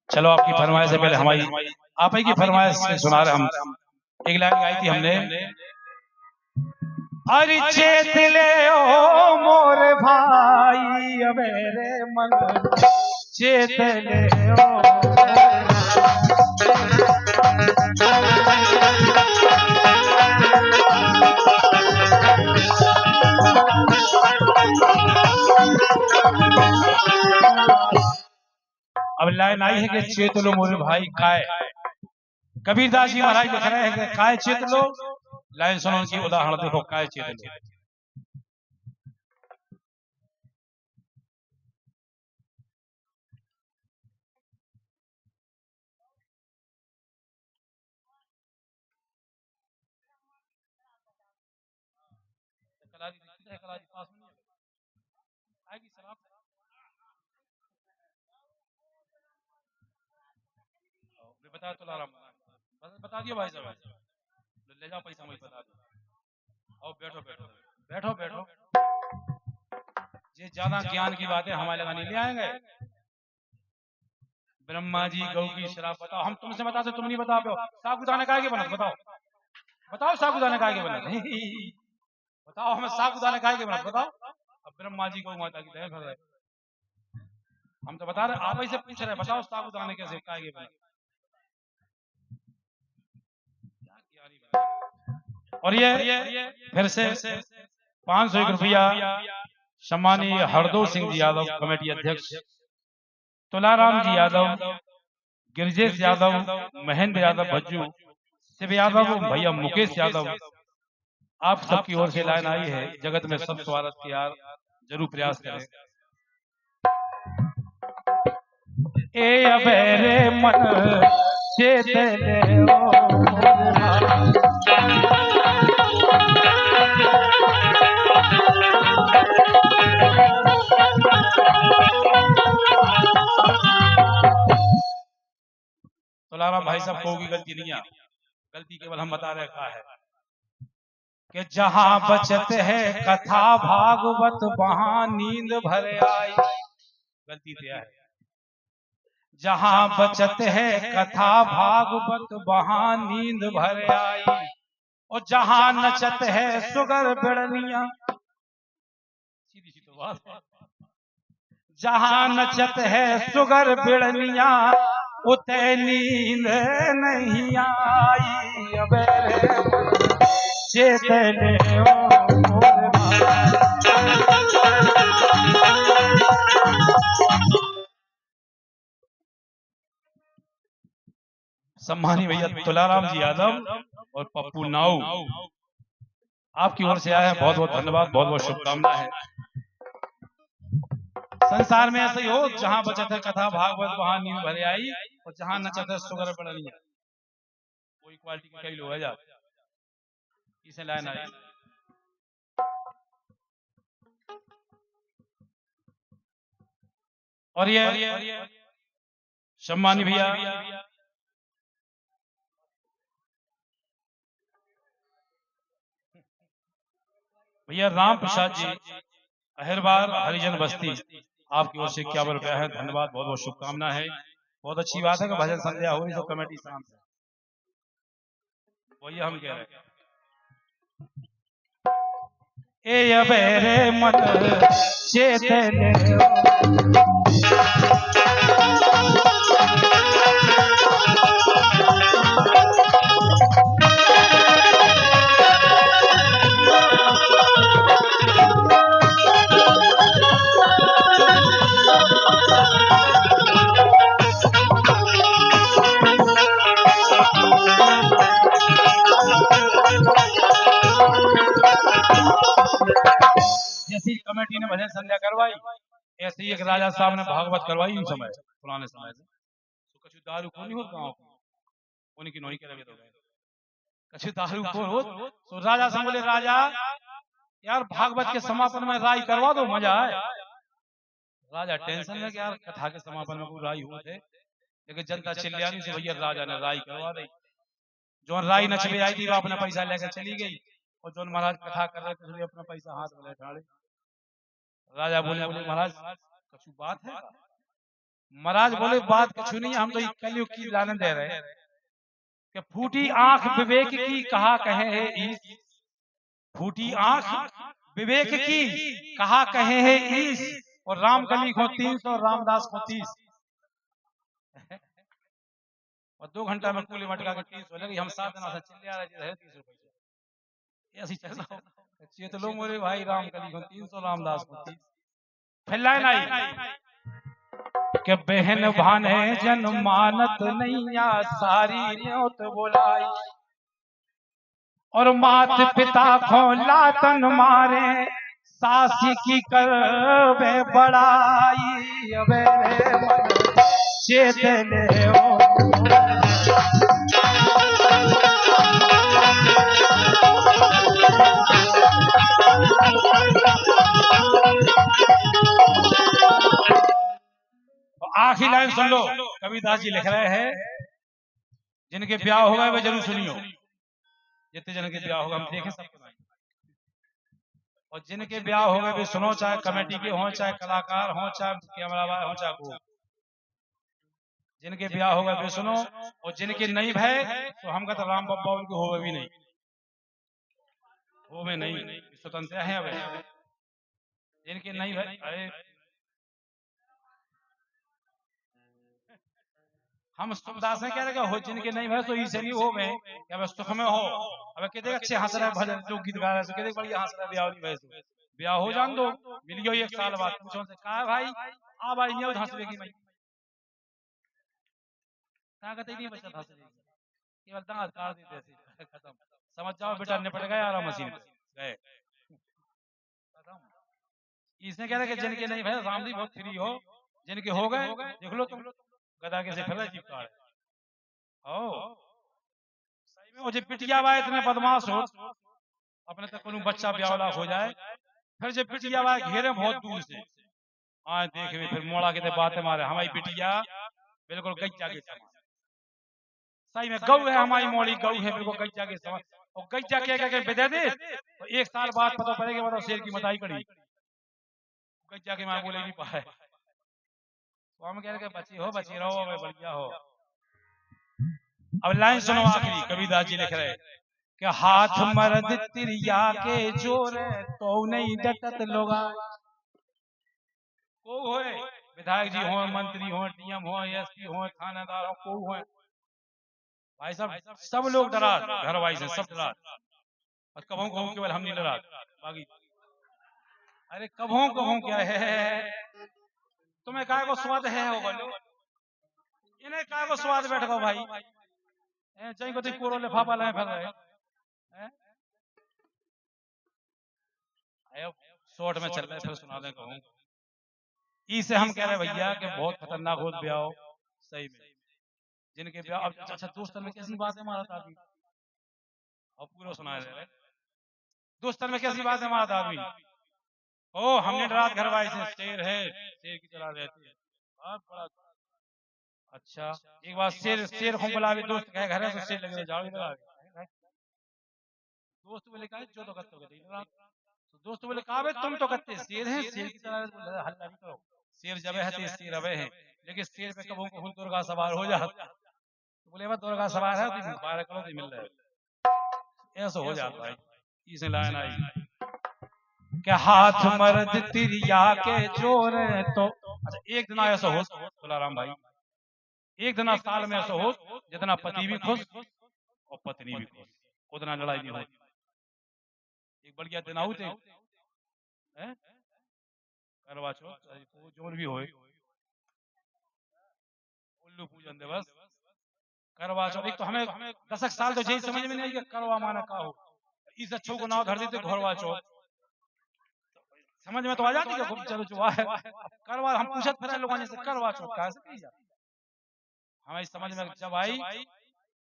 चलो आपकी फरमाइश से पहले हमारी आप ही की फरमाइश से सुना रहे हम। एक लाइन गाई थी हमने, अरे चेत ले ओ मोर भाई अबेरे मन चेत ले ओ। अब लाइन आई है कि चेत लो मोरे भाई काय। कबीरदास जी महाराज लिख रहे हैं कि काय चेत लो। लाइन सुनो उनकी उदाहरण देखो, काय चेत लो। बता तो बता दियो भाई साहब, ले जाओ पैसा मुझे बता दो। आओ बैठो बैठो बैठो बैठो। ये ज्यादा ज्ञान की बातें हमारे लगा नहीं ले आएंगे। ब्रह्मा जी गौ की शराब बताओ, हम तुमसे बताते तुम नहीं बता पाओ। साबूदाना काहे के बना बताओ, बताओ साबूदाना काहे के बना बताओ हमें साबूदाना काहे के बना बताओ। अब ब्रह्मा जी गौ माता की दया कर रहे, हम तो बता रहे, आप ऐसे पूछ रहे बताओ साबूदाने कैसे काहे के बना। और ये फिर से 501 रुपया सम्मानीय हरदो सिंह जी यादव कमेटी अध्यक्ष, तुलाराम जी यादव, गिरिजेश यादव, महेंद्र यादव भज्जू, शिव यादव, भैया मुकेश यादव, आप सबकी ओर से लाइन आई है। जगत में सब स्वागत की यार जरूर प्रयास करें। ए अबेरे मन चेत ले तुलाराम भाई साहब को की गलती नहीं है, गलती केवल हम बता रहे का है कि जहां बचत है कथा भागवत वहां नींद भर आई। गलती तो है, जहां बचत है कथा भागवत वहां नींद भर आई। और जहां नचत है सुगर बिड़निया, सीधी सी तो बात, जहां नचत है सुगर बिड़निया उते नींद नहीं आई। अबेरे चेत ले सम्मानी भैया तुलाराम जी यादव और पप्पू नाऊ आपकी ओर से आया है, बहुत बहुत धन्यवाद, बहुत बहुत शुभकामनाएं हैं। संसार में ऐसा ही हो, जहां बचत है कथा भागवत वहां नींद भरे आई, और जहां नचत है सुगर बिड़निया। कोई क्वालिटी के कई लोग है जाते इसे लाइन आई। और ये सम्मानी भैया भैया राम प्रसाद जी अहिरबार हरिजन बस्ती, आपकी ओर से 51 रुपया है, धन्यवाद, बहुत बहुत शुभकामना है। बहुत अच्छी बात है कि भजन संध्या हो रही तो कमेटी शाम से, वही हम कह रहे हैं। ए अबेरे मन चेत ले जैसी कमेटी ने भजन संध्या करवाई, ऐसे ही एक राजा साहब ने भागवत करवाई उन समय पुराने समय से। तो कछु दारू को नहीं हो गाँव को उनकी नोई के लगे तो गए, कछु दारू को हो तो राजा से बोले राजा यार भागवत के समापन में राई करवा दो, मजा आए। राजा टेंशन में कि यार कथा के समापन में कोई राई हुए थे, लेकिन जनता चिल्लानी से भैया राजा ने राई करवा दी। जो राई नचले आई थी वो अपना पैसा लेकर चली गई, और जो महाराज कथा कर रहे थे अपना पैसा हाथ में ले। राजा बोले महाराज कछु बात है, महाराज बोले बात कुछ नहीं, हम तो कलयुग की लानत दे रहे हैं कि फूटी आंख विवेक की कहा कहे है ईश, फूटी आंख विवेक की कहा कहे है ईश, और राम कली को 300 रामदास को 30, और 2 घंटा में कूली मटका के 30 हो लगी। हम 7 दिन से चिल्ले आ रहे 30 रुपए ऐसी चल रहा हो। ये तो लोग मोरे भाई राम कली को 300 रामदास को 30। फिर लाइन आई कि बहन भाने जन मानत नैया सारी न्योत बोलाई, और मात पिता को लातन मारे सासी की कर वे बड़ाई, अबे मन चेत ले आखिरी लाइन सुन लो। कबीरदास जी लिख रहे हैं, जिनके ब्याह हो गए वे जरूर सुनियो, जितने जन के ब्याह होगा हम देखें सबके भाई, और जिनके ब्याह हो गए वे सुनो, चाहे कमेटी के हों, चाहे कलाकार हों, चाहे कैमरामैन हों, चाहे को, जिनके ब्याह हो गए वे सुनो, और जिनके नहीं भय तो हम कहते राम बाबा उनके होवे भी नहीं, होवे नहीं, स्वतंत्र है। अब जिनके नहीं भय, अरे हम सुखदास ने क्या लगा हो, जिनके नहीं भय तो इसे नहीं हो गए, क्या सुख में हो। अब कहते अच्छे हंस रहे भजन जो गीत गा रहे हैं, कहते बढ़िया हंस रहे, ब्याह नहीं भय, ब्याह हो जान दो, मिल गयो 1 साल बाद, पूछो से कहा भाई आ भाई नहीं हंस देगी भाई, ताकत ही नहीं बचा हंस देगी, केवल दांत काट देते थे, खत्म, समझ जाओ बेटा निपट गया आराम मशीन गए खत्म। इसने कह रहा कि जिनके नहीं भय राम जी बहुत फ्री हो, जिनके हो गए देख लो तुम, गदा के से फिर चिपका ओ सही में मुझे पिटिया बा इतने बदमाश हो, अपने तक कोनो बच्चा ब्यावला हो जाए, फिर जब पिटिया बा घेरे बहुत दूर से आए देखे, फिर मोड़ा के बातें मारे हमारी पिटिया बिल्कुल गज्जा के समान, सही में गौ है हमारी मोड़ी, गौ है बिल्कुल गज्जा के समान, और गज्जा के बेदे दे, तो 1 साल बाद पता पड़ेगा मतलब शेर की मताई कड़ी, गज्जा के मां बोले नहीं पाए, तो हम कह रहे बची हो, बची रहो, बढ़िया हो। अब लाइन सुनो आखिरी, कबीरदास जी लिख रहे कि हाथ मर्द तिरिया के जोर तो नहीं डटत लोगा, को होए विधायक जी हो, मंत्री हो, डीएम हो, एसपी हो, थानेदार हो, को हो भाई साहब, सब लोग डरा घर वाई से, सब डरा, और कभों कहूं केवल हम नहीं डरा बाकी, अरे कभों कहूं क्या है, तुम्हें काय को स्वाद है हो बोलो, इन्हें काय को स्वाद बैठ गो भाई, चाहे को पूरा लिफाफा लाए फिर रहे शॉर्ट में चल रहे, फिर सुना दे कहूं, इसे हम कह रहे भैया कि बहुत खतरनाक हो ब्याह, सही में जिनके ब्याह। अब अच्छा दोस्तन में कैसी बात है हमारा आदमी, और पूरा सुना रहे दोस्तन में कैसी बात है हमारा आदमी, ओ हमने रात घर वाई से शेर है, शेर की चला रहती है, बड़ा अच्छा। एक बार शेर शेर को बुला के दोस्त कहे घर है तो शेर लगे जाओ इधर आ, दोस्त बोले कहा जो तो करते हो, तो दोस्त बोले कहा भाई तुम तो करते शेर हैं, शेर की तरह हल्ला नहीं करो, शेर जब है तो शेर अबे है, लेकिन शेर पे कबू कबूल दुर्गा सवार हो जाता, तो बोले दुर्गा सवार है तो बारह करो तो मिल रहे, ऐसा हो जाता है। इसे लाइन आई कि हाथ मर्द तिरिया के जोर तो, अच्छा एक दिन ऐसा हो तुलाराम भाई, एक दिन साल में ऐसा हो जितना पति भी खुश और पत्नी भी खुश, उतना लड़ाई नहीं होती। एक बढ़िया दिन आऊ थे करवा चौथ जो भी होए, उल्लू पूजन दिवस, करवा चौथ, एक तो हमें 10 साल तो यही समझ में नहीं कि करवा माना का हो, इस अच्छो को नाव धर देते घरवा चौथ, समझ में तो आ जाती है चलो जो है करवा, हम पूछत फिर लोगों से करवा चौथ कैसे कही जाती, हमें समझ में जब आई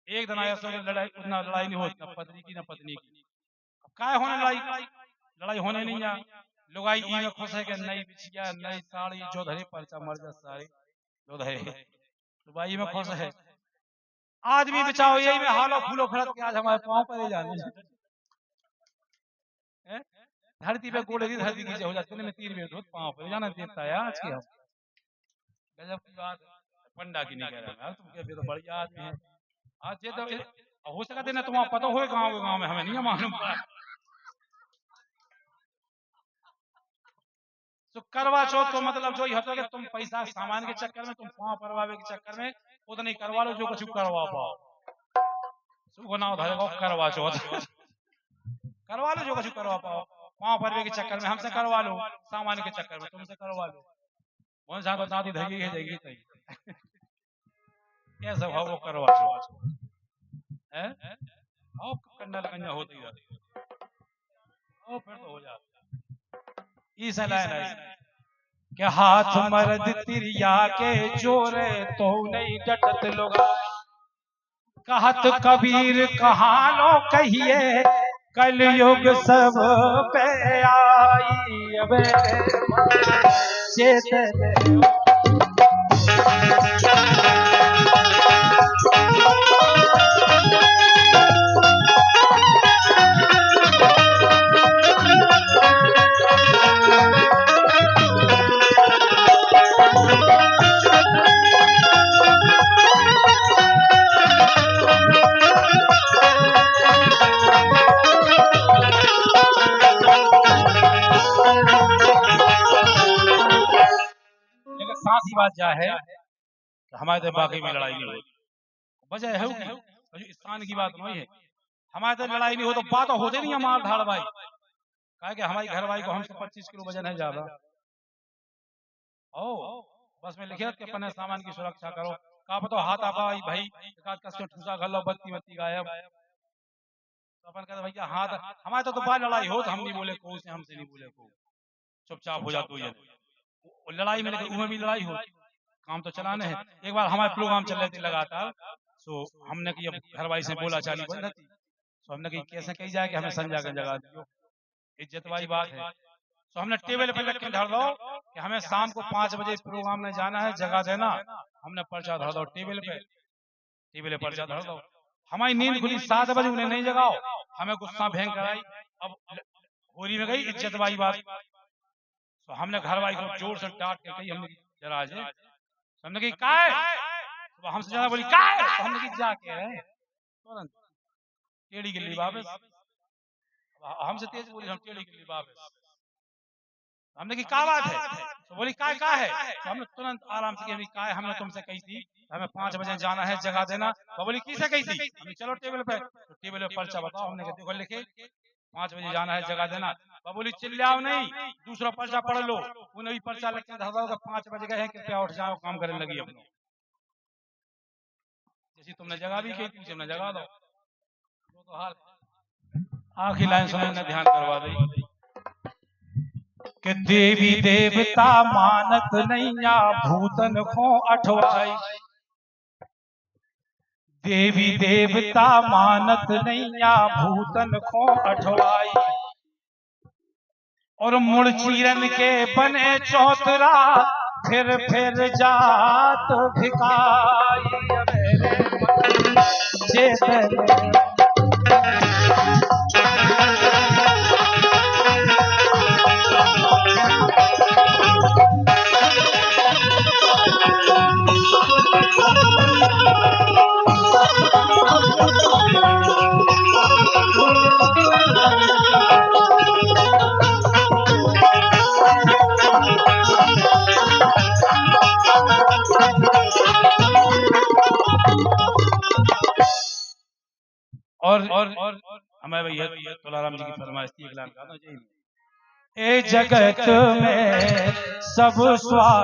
एक दिन आया सो लड़ाई, उतना लड़ाई नहीं होती, पत्नी की ना पत्नी की, अब काय होने लड़ाई, लड़ाई होने नहीं है, लोग आई में खुश है कि नई बिछिया नई साड़ी जो धरे परचा मर जा सारे जो धरे, तो भाई में खुश है, आदमी बचाओ यही में हालो फूलो फरत के आज हमारे पांव पर जाने धरती पे गोड़े की धरती नीचे हो जाती है, 3 मिनट पांव पर जाना देता है आज के हम गजब की बात है। पंडा की नहीं कह रहा तुम क्या तो बढ़िया आदमी है। आज ये तो हो सकता है ना तुम्हारा पता हो गाँव में, हमें नहीं मालूम। तो करवा चौथ को मतलब जो होता है कि तुम पैसा सामान के चक्कर में, तुम पाँव परवावे के चक्कर में उतना ही करवा लो जो कुछ करवा पाओ। सुख ना उधर करवा चौथ करवा लो जो कुछ करवा पाओ। पाँव परवे के चक्कर में हमसे करवा लो, सामान के चक्कर में तुमसे करवा लो। कौन सा तो दादी धगी है जाएगी तई कैसे भाव वो करवा चौथ है। आओ कंडा लगंजा होती है ओ फिर तो हो जाता। इस लाइन है के हाथ मर्द तिरिया के जोरे तो नहीं डटत लोग। कहत कबीर कहाँ लो कहिए कलयुग सब पे आई अबे चेत सांसी बात जा है हमारे तो बाकी में लड़ाई नहीं होती। वजह है कि स्थान की बात नहीं है। हमारे तो लड़ाई नहीं हो तो बात होते नहीं हमारे धाड़ भाई कहा कि हमारी घर भाई को हमसे 25 किलो वजन है ज्यादा। ओ बस में लिखे के पन्ने सामान की सुरक्षा करो का पता हाथ आपा भाई कस के ठूसा घर लो बत्ती बत्ती गायब। तो अपन कहते भैया हाथ हमारे तो बात लड़ाई हो तो हम नहीं बोले को से हमसे नहीं बोले को चुपचाप हो जाते हो। लड़ाई में लेकिन उनमें भी लड़ाई हो काम तो चलाने हैं। एक बार हमारे प्रोग्राम चल रहे थे लगातार सो हमने की घर वाली से बोला चाली बंद थी तो हमने कही कैसे कही जाए कि हमें संजा का जगह दियो इज्जत वाली बात है। तो हमने टेबल पे रख के धर दो कि हमें शाम को 5 बजे प्रोग्राम में जाना है जगह देना। हमने पर्चा धर दो टेबल पे पर्चा धर दो। हमारी नींद खुली 7 बजे उन्हें नहीं जगाओ हमें गुस्सा भयंकर आई। अब होली में गई इज्जत वाली बात तो हमने घर वाली को जोर से डांट के कही हमने जरा आज हमने कही का तो हमसे ज्यादा बोली का तो हमने कही जाके तुरंत टेढ़ी गिल्ली वापस हमसे तेज बोली हम टेढ़ी गिल्ली वापस। हमने कही का बात है तो बोली का है तो हमने तुरंत आराम से कही का हमने तुमसे कही थी हमें 5 बजे जाना है जगह देना। तो बोली किसे कही थी हमने चलो टेबल पे तो टेबल पे पर्चा बताओ। हमने देखो लिखे 5 बजे जाना है जगह देना। बबुली चिल्लाओ नहीं दूसरा पर्चा पढ़ लो उन्हें भी पर्चा लिख के धर दो 5 बजे गए हैं कृपया उठ जाओ काम करने लगी अपने जैसी तुमने जगह भी कही थी हमने जगह दो। तो हाल आखिरी लाइन सुनने ध्यान करवा दी कि देवी देवता मानत नैया भूतन को अठवाई। देवी देवता मानत नैया भूतन को अठवाई और मुड़ चीरन के बने चौतरा फिर जात भिकाई। और हमारे भैया तुलाराम जी की फरमाइश थी एक लाइन गाना चाहिए। ए जगत में सब स्वार्थ